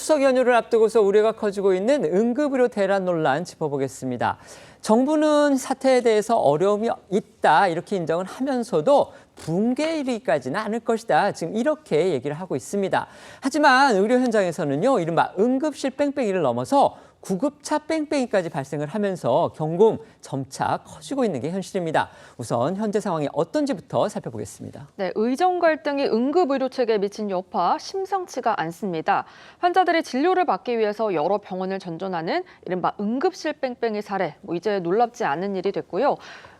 추석 연휴를 앞두고서 우려가 커지고 있는 응급의료 대란 논란 짚어보겠습니다. 정부는 사태에 대해서 어려움이 있다 이렇게 인정을 하면서도 붕괴에 이르기까지는 않을 것이다. 지금 이렇게 얘기를 하고 있습니다. 하지만 의료 현장에서는요, 이른바 응급실 뺑뺑이를 넘어서 구급차 뺑뺑이까지 발생을 하면서 경고음 점차 커지고 있는 게 현실입니다. 우선 현재 상황이 어떤지부터 살펴보겠습니다. 네, 의정 갈등이 응급의료 체계에 미친 여파 심상치가 않습니다. 환자들이 진료를 받기 위해서 여러 병원을 전전하는 이른바 응급실 뺑뺑이 사례, 이제 놀랍지 않은 일이 됐고요.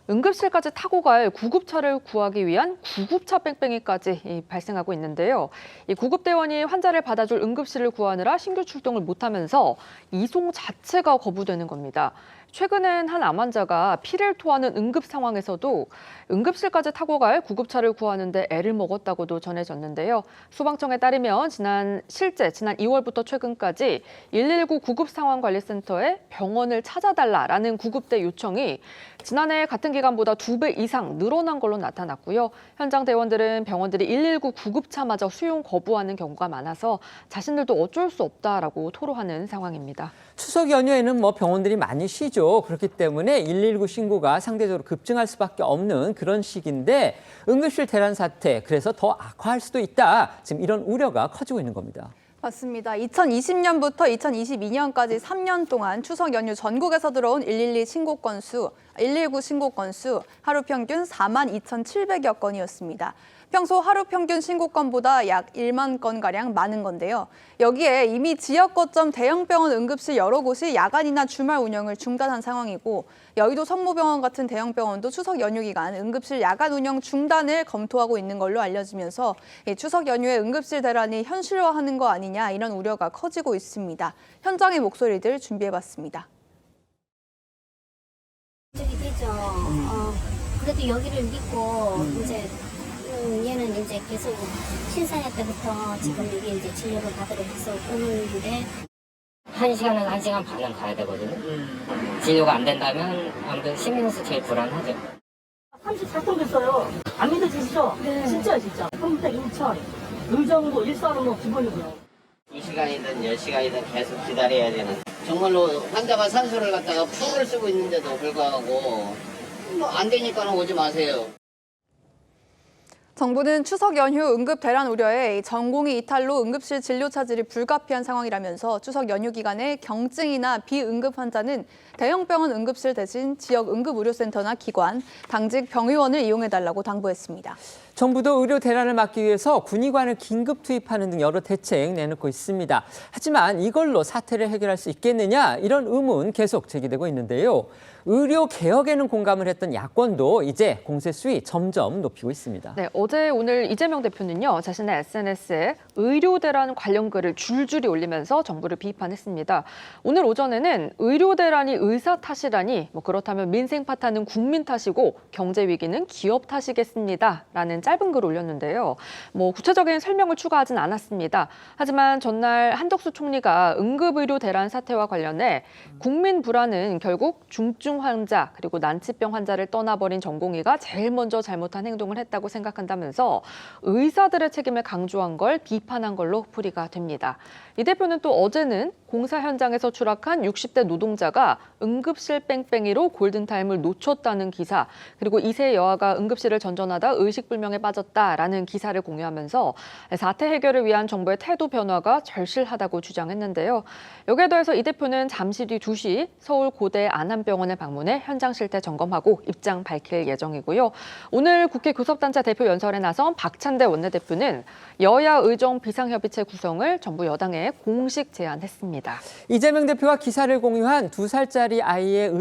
응급실까지 타고 갈 구급차를 구하기 위한 구급차 뺑뺑이까지 발생하고 있는데요. 이 구급대원이 환자를 받아줄 응급실을 구하느라 신규 출동을 못하면서 이송 자체가 거부되는 겁니다. 최근엔 한 암 환자가 피를 토하는 응급 상황에서도 응급실까지 타고 갈 구급차를 구하는데 애를 먹었다고도 전해졌는데요. 소방청에 따르면 지난 2월부터 최근까지 119 구급상황관리센터에 병원을 찾아달라라는 구급대 요청이 지난해 같은 기간보다 2배 이상 늘어난 걸로 나타났고요. 현장 대원들은 병원들이 119 구급차마저 수용 거부하는 경우가 많아서 자신들도 어쩔 수 없다라고 토로하는 상황입니다. 추석 연휴에는 병원들이 많이 쉬죠. 그렇기 때문에 119 신고가 상대적으로 급증할 수밖에 없는 그런 시기인데 응급실 대란 사태, 그래서 더 악화할 수도 있다. 지금 이런 우려가 커지고 있는 겁니다. 맞습니다. 2020년부터 2022년까지 3년 동안 추석 연휴 전국에서 들어온 119 신고 건수 하루 평균 42,700여 건이었습니다. 평소 하루 평균 신고 건보다 약 1만 건가량 많은 건데요. 여기에 이미 지역 거점 대형병원 응급실 여러 곳이 야간이나 주말 운영을 중단한 상황이고 여의도 성모병원 같은 대형병원도 추석 연휴 기간 응급실 야간 운영 중단을 검토하고 있는 걸로 알려지면서 추석 연휴에 응급실 대란이 현실화하는 거 아니냐 이런 우려가 커지고 있습니다. 현장의 목소리들 준비해봤습니다. 저기 되죠. 그래도 여기를 믿고 이제 얘는 이제 계속 신사회 때부터 지금 여기 이제 진료를 받으러 해서 오는데 1시간에서 1시간 반은 가야 되거든요. 진료가 안 된다면 아무튼 시민으로서 제일 불안하죠. 34건 됐어요. 안 믿어지시죠? 네. 진짜. 컴퓨터 인천, 의정부, 일산은 기본이고요. 2시간이든 10시간이든 계속 기다려야 되는. 정말로 환자가 산소를 갖다가 푹을 쓰고 있는데도 불구하고 안 되니까는 오지 마세요. 정부는 추석 연휴 응급 대란 우려에 전공의 이탈로 응급실 진료 차질이 불가피한 상황이라면서 추석 연휴 기간에 경증이나 비응급 환자는 대형병원 응급실 대신 지역 응급의료센터나 기관, 당직 병의원을 이용해달라고 당부했습니다. 정부도 의료 대란을 막기 위해서 군의관을 긴급 투입하는 등 여러 대책 내놓고 있습니다. 하지만 이걸로 사태를 해결할 수 있겠느냐 이런 의문 계속 제기되고 있는데요. 의료 개혁에는 공감을 했던 야권도 이제 공세 수위 점점 높이고 있습니다. 네, 어제 오늘 이재명 대표는요, 자신의 SNS에 의료 대란 관련 글을 줄줄이 올리면서 정부를 비판했습니다. 오늘 오전에는 의료 대란이 의사 탓이라니 그렇다면 민생 파탄은 국민 탓이고 경제 위기는 기업 탓이겠습니다라는 짧은 글을 올렸는데요. 구체적인 설명을 추가하진 않았습니다. 하지만 전날 한덕수 총리가 응급의료 대란 사태와 관련해 국민 불안은 결국 중증 환자 그리고 난치병 환자를 떠나버린 전공의가 제일 먼저 잘못한 행동을 했다고 생각한다면서 의사들의 책임을 강조한 걸 비판한 걸로 풀이가 됩니다. 이 대표는 또 어제는 공사 현장에서 추락한 60대 노동자가 응급실 뺑뺑이로 골든타임을 놓쳤다는 기사, 그리고 2세 여아가 응급실을 전전하다 의식불명에 빠졌다라는 기사를 공유하면서 사태 해결을 위한 정부의 태도 변화가 절실하다고 주장했는데요. 여기에 더해서 이 대표는 잠시 뒤 2시 서울 고대 안암병원을 방문해 현장 실태 점검하고 입장 밝힐 예정이고요. 오늘 국회 교섭단체 대표 연설에 나선 박찬대 원내대표는 여야 의정 비상협의체 구성을 정부 여당에 공식 제안했습니다. 이재명 대표가 기사를 공유한 2살짜리 아이의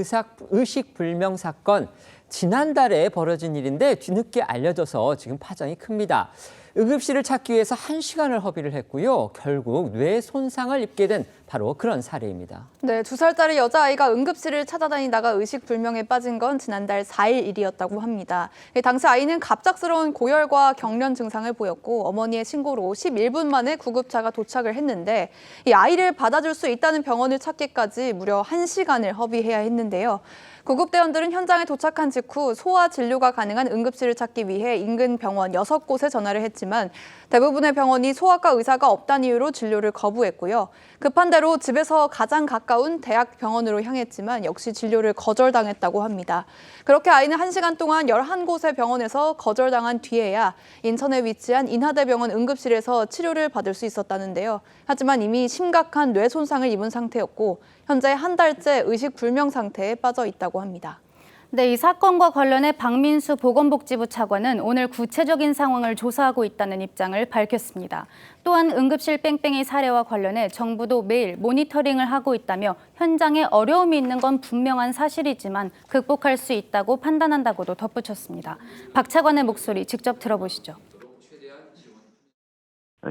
의식불명 사건, 지난달에 벌어진 일인데 뒤늦게 알려져서 지금 파장이 큽니다. 응급실을 찾기 위해서 1시간을 허비를 했고요. 결국 뇌 손상을 입게 된 바로 그런 사례입니다. 네, 2살짜리 여자아이가 응급실을 찾아다니다가 의식불명에 빠진 건 지난달 4일 일이었다고 합니다. 당시 아이는 갑작스러운 고열과 경련 증상을 보였고 어머니의 신고로 11분 만에 구급차가 도착을 했는데 이 아이를 받아줄 수 있다는 병원을 찾기까지 무려 1시간을 허비해야 했는데요. 구급대원들은 현장에 도착한 직후 소아 진료가 가능한 응급실을 찾기 위해 인근 병원 6곳에 전화를 했지만 대부분의 병원이 소아과 의사가 없다는 이유로 진료를 거부했고요. 급한 대로 집에서 가장 가까운 대학병원으로 향했지만 역시 진료를 거절당했다고 합니다. 그렇게 아이는 1시간 동안 11곳의 병원에서 거절당한 뒤에야 인천에 위치한 인하대병원 응급실에서 치료를 받을 수 있었다는데요. 하지만 이미 심각한 뇌 손상을 입은 상태였고 현재 한 달째 의식불명 상태에 빠져 있다고 합니다. 네, 이 사건과 관련해 박민수 보건복지부 차관은 오늘 구체적인 상황을 조사하고 있다는 입장을 밝혔습니다. 또한 응급실 뺑뺑이 사례와 관련해 정부도 매일 모니터링을 하고 있다며 현장에 어려움이 있는 건 분명한 사실이지만 극복할 수 있다고 판단한다고도 덧붙였습니다. 박 차관의 목소리 직접 들어보시죠.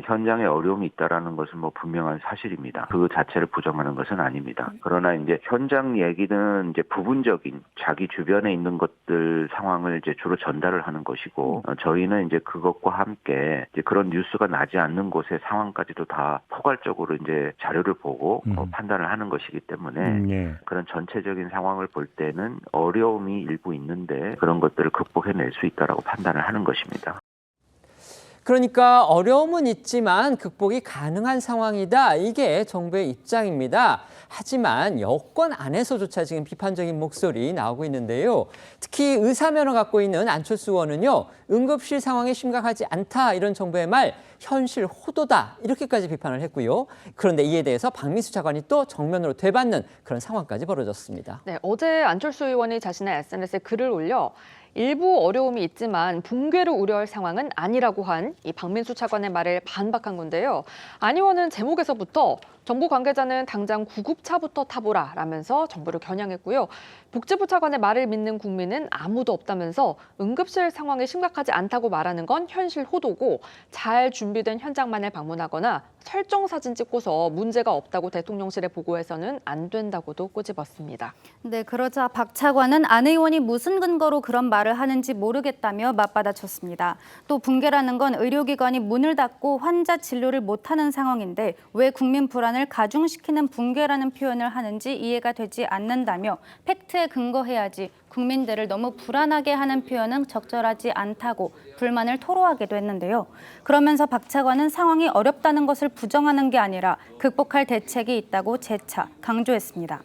현장에 어려움이 있다라는 것은 분명한 사실입니다. 그 자체를 부정하는 것은 아닙니다. 그러나 이제 현장 얘기는 이제 부분적인 자기 주변에 있는 것들 상황을 이제 주로 전달을 하는 것이고 저희는 이제 그것과 함께 이제 그런 뉴스가 나지 않는 곳의 상황까지도 다 포괄적으로 이제 자료를 보고 판단을 하는 것이기 때문에 그런 전체적인 상황을 볼 때는 어려움이 일부 있는데 그런 것들을 극복해낼 수 있다라고 판단을 하는 것입니다. 그러니까 어려움은 있지만 극복이 가능한 상황이다. 이게 정부의 입장입니다. 하지만 여권 안에서조차 지금 비판적인 목소리 나오고 있는데요. 특히 의사면허 갖고 있는 안철수 의원은요. 응급실 상황이 심각하지 않다. 이런 정부의 말 현실 호도다. 이렇게까지 비판을 했고요. 그런데 이에 대해서 박민수 차관이 또 정면으로 되받는 그런 상황까지 벌어졌습니다. 네, 어제 안철수 의원이 자신의 SNS에 글을 올려 일부 어려움이 있지만 붕괴를 우려할 상황은 아니라고 한 이 박민수 차관의 말을 반박한 건데요. 안 의원은 제목에서부터 정부 관계자는 당장 구급차부터 타보라 라면서 정부를 겨냥했고요. 복지부 차관의 말을 믿는 국민은 아무도 없다면서 응급실 상황이 심각하지 않다고 말하는 건 현실 호도고 잘 준비된 현장만을 방문하거나 설정 사진 찍고서 문제가 없다고 대통령실에 보고해서는 안 된다고도 꼬집었습니다. 네, 그러자 박 차관은 안 의원이 무슨 근거로 그런 말을 하는지 모르겠다며 맞받아쳤습니다. 또 붕괴라는 건 의료기관이 문을 닫고 환자 진료를 못하는 상황인데 왜 국민 불안을 가중시키는 붕괴라는 표현을 하는지 이해가 되지 않는다며 팩트에 근거해야지 국민들을 너무 불안하게 하는 표현은 적절하지 않다고 불만을 토로하기도 했는데요. 그러면서 박 차관은 상황이 어렵다는 것을 부정하는 게 아니라 극복할 대책이 있다고 재차 강조했습니다.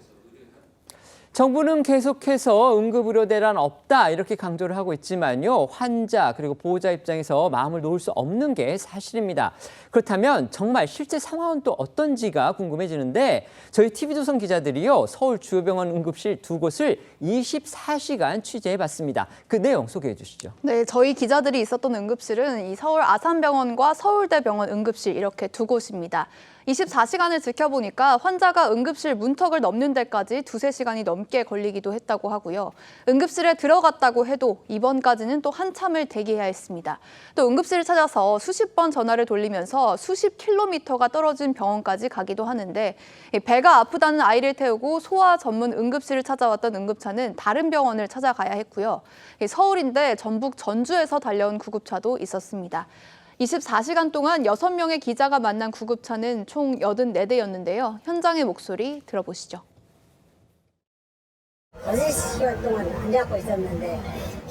정부는 계속해서 응급의료 대란 없다 이렇게 강조를 하고 있지만요. 환자 그리고 보호자 입장에서 마음을 놓을 수 없는 게 사실입니다. 그렇다면 정말 실제 상황은 또 어떤지가 궁금해지는데 저희 TV조선 기자들이요. 서울 주요 병원 응급실 2곳을 24시간 취재해봤습니다. 그 내용 소개해 주시죠. 네, 저희 기자들이 있었던 응급실은 이 서울 아산병원과 서울대병원 응급실 이렇게 2곳입니다. 24시간을 지켜보니까 환자가 응급실 문턱을 넘는 데까지 2~3시간이 넘게 걸리기도 했다고 하고요. 응급실에 들어갔다고 해도 입원까지는 또 한참을 대기해야 했습니다. 또 응급실을 찾아서 수십 번 전화를 돌리면서 수십 킬로미터가 떨어진 병원까지 가기도 하는데 배가 아프다는 아이를 태우고 소아 전문 응급실을 찾아왔던 응급차는 다른 병원을 찾아가야 했고요. 서울인데 전북 전주에서 달려온 구급차도 있었습니다. 24시간 동안 6명의 기자가 만난 구급차는 총 84대였는데요. 현장의 목소리 들어보시죠. 6시간 동안 앉아갖고 있었는데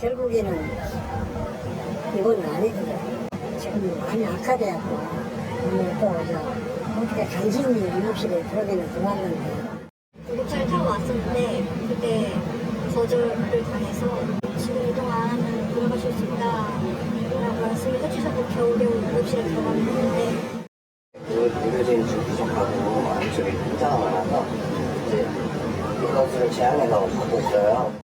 결국에는 이건 아니더라고요. 지금 많이 악화돼갖고 오늘 또 어떻게 간신히 응급실에 들어가는 들어왔는데 구급차를 타고 왔었는데 그때 거절을 당해서 지금 이동안 들어가실 수 있다. 말씀을 해주셔서 겨우겨우 응급실에 들어가면 했는데 의료진 좀 부족하고 안쪽에 혼자가 많아서 이제 이것을 제한해서 받고 있어요.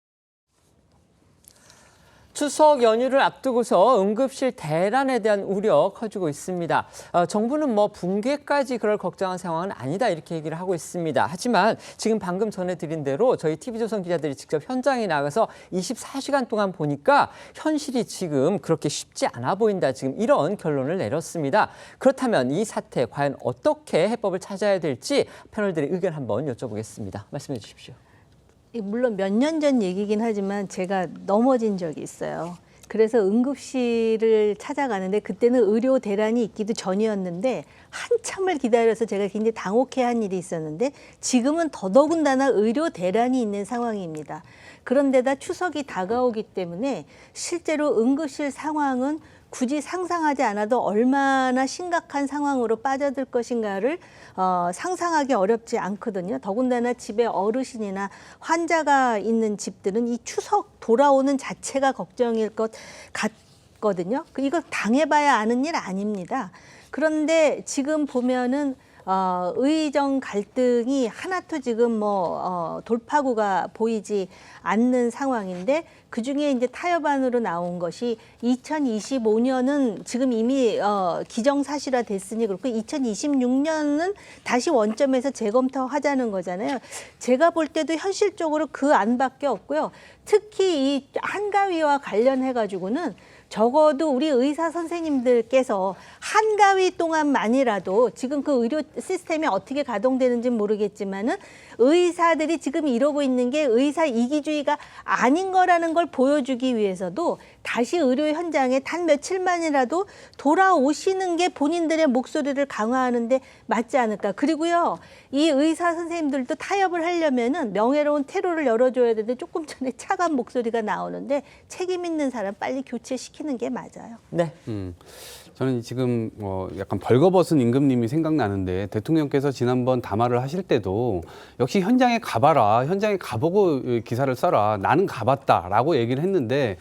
추석 연휴를 앞두고서 응급실 대란에 대한 우려 커지고 있습니다. 정부는 붕괴까지 그럴 걱정한 상황은 아니다 이렇게 얘기를 하고 있습니다. 하지만 지금 방금 전해드린 대로 저희 TV조선 기자들이 직접 현장에 나가서 24시간 동안 보니까 현실이 지금 그렇게 쉽지 않아 보인다. 지금 이런 결론을 내렸습니다. 그렇다면 이 사태 과연 어떻게 해법을 찾아야 될지 패널들의 의견 한번 여쭤보겠습니다. 말씀해 주십시오. 물론 몇 년 전 얘기긴 하지만 제가 넘어진 적이 있어요. 그래서 응급실을 찾아가는데 그때는 의료 대란이 있기도 전이었는데 한참을 기다려서 제가 굉장히 당혹해한 일이 있었는데 지금은 더더군다나 의료 대란이 있는 상황입니다. 그런데다 추석이 다가오기 때문에 실제로 응급실 상황은 굳이 상상하지 않아도 얼마나 심각한 상황으로 빠져들 것인가를 상상하기 어렵지 않거든요. 더군다나 집에 어르신이나 환자가 있는 집들은 이 추석 돌아오는 자체가 걱정일 것 같거든요. 이거 당해봐야 아는 일 아닙니다. 그런데 지금 보면은 의정 갈등이 하나도 지금 돌파구가 보이지 않는 상황인데 그중에 이제 타협안으로 나온 것이 2025년은 지금 이미 기정사실화 됐으니 그렇고 2026년은 다시 원점에서 재검토하자는 거잖아요. 제가 볼 때도 현실적으로 그 안밖에 없고요. 특히 이 한가위와 관련해 가지고는 적어도 우리 의사 선생님들께서 한가위 동안만이라도 지금 그 의료 시스템이 어떻게 가동되는지는 모르겠지만은 의사들이 지금 이러고 있는 게 의사 이기주의가 아닌 거라는 걸 보여주기 위해서도 다시 의료 현장에 단 며칠만이라도 돌아오시는 게 본인들의 목소리를 강화하는데 맞지 않을까. 그리고요, 이 의사 선생님들도 타협을 하려면은 명예로운 퇴로를 열어줘야 되는데 조금 전에 차가운 목소리가 나오는데 책임 있는 사람 빨리 교체시키는 게 맞아요. 네. 저는 지금 약간 벌거벗은 임금님이 생각나는데 대통령께서 지난번 담화를 하실 때도 역시 현장에 가봐라, 현장에 가보고 기사를 써라, 나는 가봤다라고 얘기를 했는데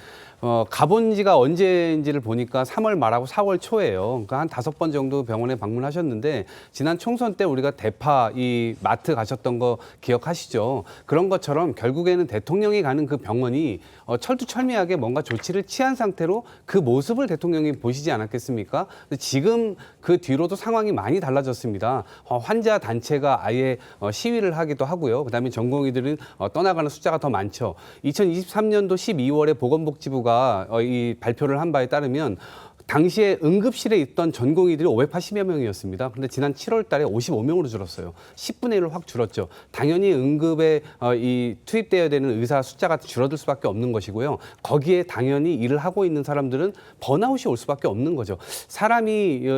가본 지가 언제인지를 보니까 3월 말하고 4월 초예요. 그러니까 한 5번 정도 병원에 방문하셨는데 지난 총선 때 우리가 대파 이 마트 가셨던 거 기억하시죠? 그런 것처럼 결국에는 대통령이 가는 그 병원이 철두철미하게 뭔가 조치를 취한 상태로 그 모습을 대통령이 보시지 않았겠습니까? 지금 그 뒤로도 상황이 많이 달라졌습니다. 환자 단체가 아예 시위를 하기도 하고요. 그다음에 전공의들은 떠나가는 숫자가 더 많죠. 2023년도 12월에 보건복지부가 이 발표를 한 바에 따르면 당시에 응급실에 있던 전공의들이 580여 명이었습니다. 그런데 지난 7월 달에 55명으로 줄었어요. 10분의 1로 확 줄었죠. 당연히 응급에 이 투입되어야 되는 의사 숫자가 줄어들 수밖에 없는 것이고요. 거기에 당연히 일을 하고 있는 사람들은 번아웃이 올 수밖에 없는 거죠. 사람이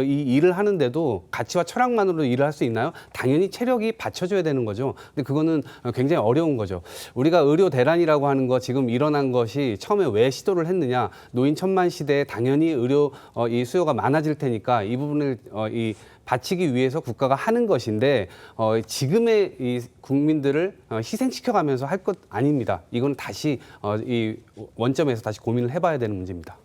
이 일을 하는데도 가치와 철학만으로 일을 할 수 있나요? 당연히 체력이 받쳐줘야 되는 거죠. 근데 그거는 굉장히 어려운 거죠. 우리가 의료 대란이라고 하는 거 지금 일어난 것이 처음에 왜 시도를 했느냐. 노인 천만 시대에 당연히 의료 이 수요가 많아질 테니까 이 부분을 이 바치기 위해서 국가가 하는 것인데 지금의 이 국민들을 희생시켜가면서 할 것 아닙니다. 이건 다시 이 원점에서 다시 고민을 해봐야 되는 문제입니다.